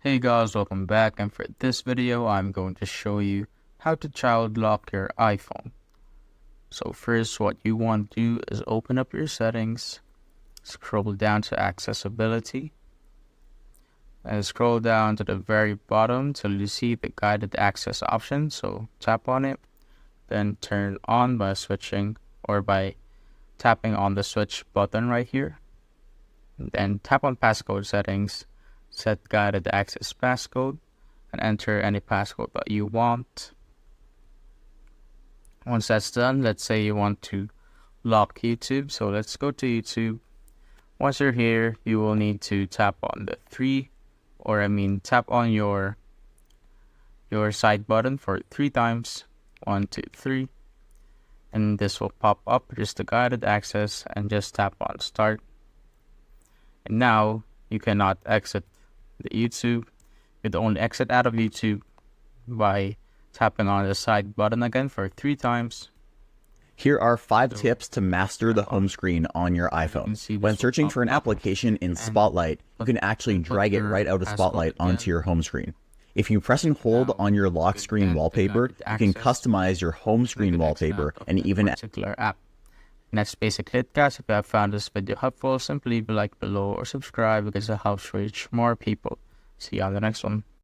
Hey guys, welcome back, and for this video I'm going to show you how to child lock your iPhone. So first, what you want to do is open up your settings, scroll down to accessibility, and scroll down to the very bottom till you see the guided access option. So tap on it, then turn on by switching or by tapping on the switch button right here. And then tap on passcode settings, set guided access passcode, and enter any passcode that you want. Once that's done, let's say you want to lock YouTube, so let's go to YouTube. Once you're here, you will need to tap on the tap on your side button for 3 times. 1, 2, 3, and this will pop up, just the guided access, and just tap on start. And now you cannot exit the YouTube. You'd only exit out of YouTube by tapping on the side button again for 3 times. Here are 5 tips to master the home screen on your iPhone. When searching for an application in Spotlight, you can actually drag it right out of Spotlight onto your home screen. If you press and hold on your lock screen wallpaper, you can customize your home screen wallpaper and even particular app. And that's basically it, guys. If you have found this video helpful, simply leave a like below or subscribe because it helps reach more people. See you on the next one.